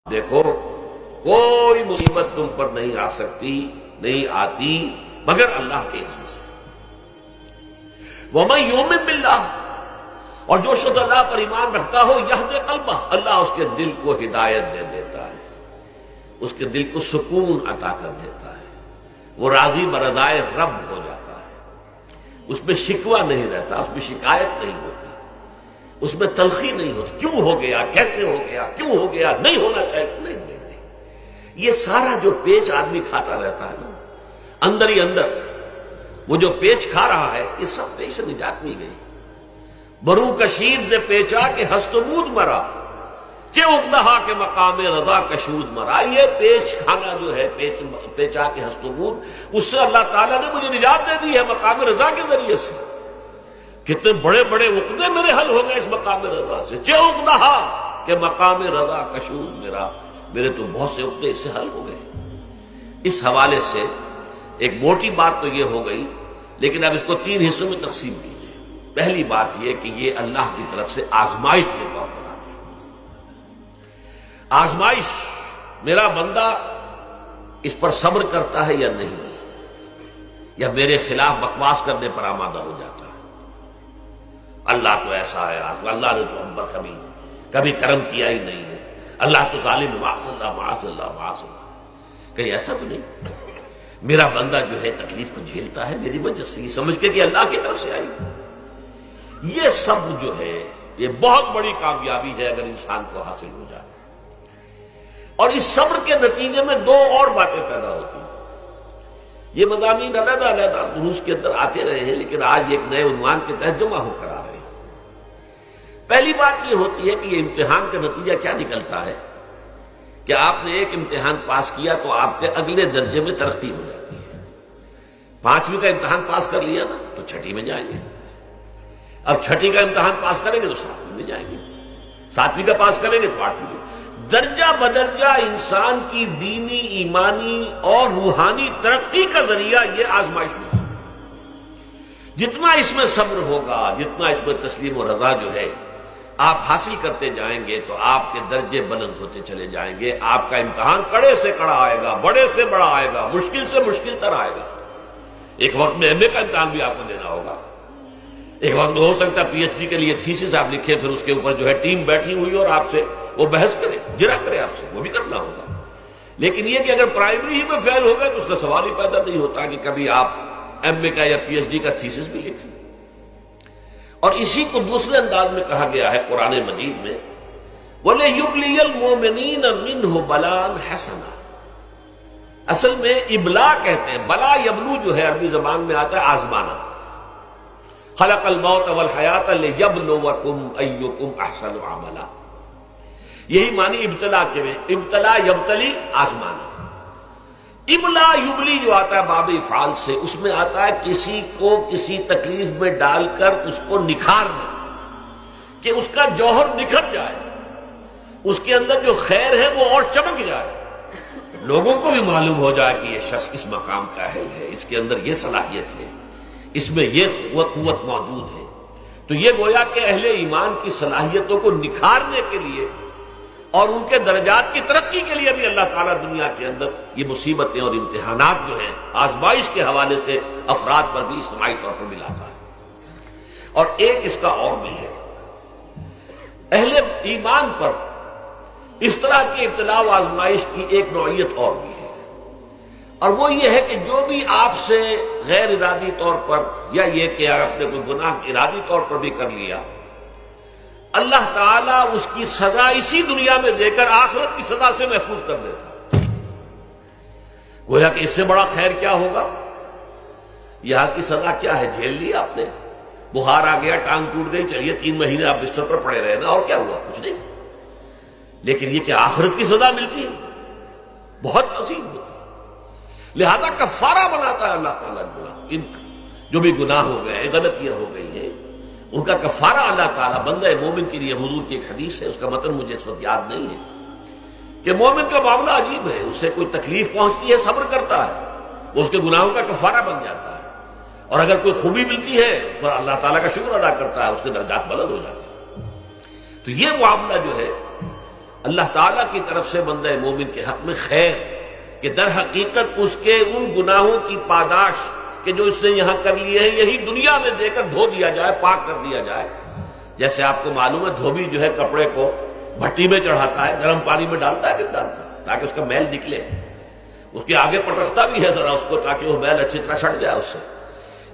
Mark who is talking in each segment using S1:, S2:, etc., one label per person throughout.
S1: دیکھو کوئی مصیبت تم پر نہیں آ سکتی، نہیں آتی مگر اللہ کے اذن سے۔ وَمَن يُؤْمِن بِاللَّهِ، اور جو شخص اللہ پر ایمان رکھتا ہو یہدِ قلبہ، اللہ اس کے دل کو ہدایت دے دیتا ہے، اس کے دل کو سکون عطا کر دیتا ہے، وہ راضی برضائے رب ہو جاتا ہے، اس میں شکوہ نہیں رہتا، اس میں شکایت نہیں ہوتی، اس میں تلخی نہیں ہوتی، کیوں ہو گیا، کیسے ہو گیا، کیوں ہو گیا، نہیں ہونا چاہیے، نہیں دیتے۔ یہ سارا جو پیچ آدمی کھاتا رہتا ہے نا اندر ہی اندر، وہ جو پیچ کھا رہا ہے، یہ سب پیچ سے نجات نہیں گئی۔ برو کشید سے پیچا کہ ہستمود مرا، کہ اقدہا کے مقام رضا کشود مرا۔ یہ پیچ کھانا جو ہے، پیچا کے ہستمود، اس سے اللہ تعالیٰ نے مجھے نجات دے دی ہے مقام رضا کے ذریعے سے۔ کتنے بڑے بڑے عقدے میرے حل ہو گئے اس مقام رضا سے، کہ اقدہا کہ مقام رضا کشود میرا، میرے تو بہت سے عقدے اس سے حل ہو گئے۔ اس حوالے سے ایک موٹی بات تو یہ ہو گئی، لیکن اب اس کو 3 حصوں میں تقسیم کیجیے۔ پہلی بات یہ کہ یہ اللہ کی طرف سے آزمائش کے طور پر آتی ہے۔ آزمائش، میرا بندہ اس پر صبر کرتا ہے یا نہیں، یا میرے خلاف بکواس کرنے پر آمادہ ہو جاتا ہے۔ اللہ تو ایسا ہے، اللہ نے تو ہم پر کبھی کرم کیا ہی نہیں ہے، اللہ تو ظالم، معاذ اللہ معاذ اللہ معاذ اللہ۔ کہیں ایسا تو نہیں، میرا بندہ جو ہے تکلیف کو جھیلتا ہے میری وجہ سے، یہ سمجھ کے کہ اللہ کی طرف سے آئی۔ یہ سب جو ہے یہ بہت بڑی کامیابی ہے اگر انسان کو حاصل ہو جائے۔ اور اس صبر کے نتیجے میں 2 اور باتیں پیدا ہوتی ہیں۔ یہ مضامین علیحدہ علیحدہ دروس کے اندر آتے رہے ہیں، لیکن آج ایک نئے عنوان کے تحت جمع ہو کر آ رہے ہیں۔ پہلی بات یہ ہوتی ہے کہ یہ امتحان کا نتیجہ کیا نکلتا ہے کہ آپ نے ایک امتحان پاس کیا تو آپ کے اگلے درجے میں ترقی ہو جاتی ہے۔ 5ویں کا امتحان پاس کر لیا نا تو 6ٹھی میں جائیں گے، اب 6ٹھی کا امتحان پاس کریں گے تو 7ویں میں جائیں گے، 7ویں کا پاس کریں گے تو 8ویں میں۔ درجہ بدرجہ انسان کی دینی، ایمانی اور روحانی ترقی کا ذریعہ یہ آزمائش میں ہے۔ جتنا اس میں صبر ہوگا، جتنا اس میں تسلیم و رضا جو ہے آپ حاصل کرتے جائیں گے تو آپ کے درجے بلند ہوتے چلے جائیں گے۔ آپ کا امتحان کڑے سے کڑا آئے گا، بڑے سے بڑا آئے گا، مشکل سے مشکل تر آئے گا۔ ایک وقت میں ایم اے کا امتحان بھی آپ کو دینا ہوگا، ایک وقت میں ہو سکتا ہے پی ایچ ڈی کے لیے تھیسس آپ لکھیں، پھر اس کے اوپر جو ہے ٹیم بیٹھی ہوئی اور آپ سے وہ بحث کرے، جرا کرے آپ سے، وہ بھی کرنا ہوگا۔ لیکن یہ کہ اگر پرائمری ہی میں فیل ہو گئے تو اس کا سوال ہی پیدا نہیں ہوتا کہ کبھی آپ ایم اے کا یا پی ایچ ڈی کا تھیسس بھی لکھیں۔ اور اسی کو دوسرے انداز میں کہا گیا ہے قرآن مجید میں، وَلِيُبْلِيَ الْمُؤْمِنِينَ مِنْهُ بَلَاءً حَسَنًا۔ اصل میں ابلا کہتے ہیں، بلا یبلو جو ہے عربی زبان میں آتا ہے آزمانا۔ خلق الموت والحیات لیبلوکم ایکم احسن عملا، یہی معنی ابتلا کے میں، ابتلا یبتلی آزمانا۔ ابلا یبلی جو آتا ہے باب افعال سے، اس میں آتا ہے کسی کو کسی تکلیف میں ڈال کر اس کو نکھارنا، کہ اس کا جوہر نکھر جائے، اس کے اندر جو خیر ہے وہ اور چمک جائے، لوگوں کو بھی معلوم ہو جائے کہ یہ شخص اس مقام کا اہل ہے، اس کے اندر یہ صلاحیت ہے، اس میں یہ قوت موجود ہے۔ تو یہ گویا کہ اہل ایمان کی صلاحیتوں کو نکھارنے کے لیے اور ان کے درجات کی ترقی کے لیے بھی اللہ تعالیٰ دنیا کے اندر یہ مصیبتیں اور امتحانات جو ہیں آزمائش کے حوالے سے افراد پر بھی اجتماعی طور پر بھی لاتا ہے۔ اور ایک اس کا اور بھی ہے، اہل ایمان پر اس طرح کی ابتلا و آزمائش کی ایک نوعیت اور بھی ہے، اور وہ یہ ہے کہ جو بھی آپ سے غیر ارادی طور پر، یا یہ کہ آپ نے کوئی گناہ ارادی طور پر بھی کر لیا، اللہ تعالیٰ اس کی سزا اسی دنیا میں دے کر آخرت کی سزا سے محفوظ کر دیتا۔ گویا کہ اس سے بڑا خیر کیا ہوگا؟ یہاں کی سزا کیا ہے؟ جھیل لی آپ نے، بخار آ گیا، ٹانگ ٹوٹ گئی، چلیے 3 مہینے آپ بستر پر پڑے رہے نا، اور کیا ہوا؟ کچھ نہیں۔ لیکن یہ کہ آخرت کی سزا ملتی ہے، بہت عظیم ہوتی ہے۔ لہذا کفارہ بناتا ہے اللہ تعالیٰ ان جو بھی گناہ ہو گئے، غلطیاں ہو گئی ہیں، ان کا کفارہ اللہ تعالیٰ بندہ مومن کے لیے، حضور کی ایک حدیث ہے، اس کا متن مجھے اس وقت یاد نہیں ہے، کہ مومن کا معاملہ عجیب ہے، اسے کوئی تکلیف پہنچتی ہے صبر کرتا ہے، وہ اس کے گناہوں کا کفارہ بن جاتا ہے، اور اگر کوئی خوبی ملتی ہے تو اللہ تعالیٰ کا شکر ادا کرتا ہے، اس کے درجات بلند ہو جاتے ہیں۔ تو یہ معاملہ جو ہے اللہ تعالیٰ کی طرف سے بندہ مومن کے حق میں خیر کہ در حقیقت اس کے ان گناہوں کی پاداش کہ جو اس نے یہاں کر لیے ہیں یہی دنیا میں دے کر دھو دیا جائے، پاک کر دیا جائے۔ جیسے آپ کو معلوم ہے دھوبی جو ہے کپڑے کو بھٹی میں چڑھاتا ہے، گرم پانی میں ڈالتا ہے کہ ڈالتا ہے تاکہ اس کا میل نکلے، اس کے آگے پٹکتا بھی ہے ذرا اس کو تاکہ وہ میل اچھی طرح چھٹ جائے اس سے۔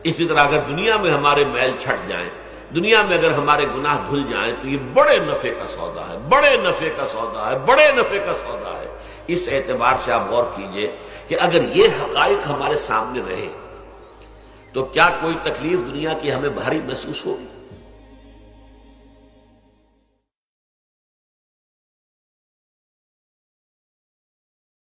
S1: اسی طرح اگر دنیا میں ہمارے میل چھٹ جائیں، دنیا میں اگر ہمارے گناہ دھل جائیں تو یہ بڑے نفع کا سودا ہے، بڑے نفع کا سودا ہے، بڑے نفع کا سودا ہے۔ اس اعتبار سے آپ غور کیجئے کہ اگر یہ حقائق ہمارے سامنے رہے تو کیا کوئی تکلیف دنیا کی ہمیں بھاری محسوس ہوگی؟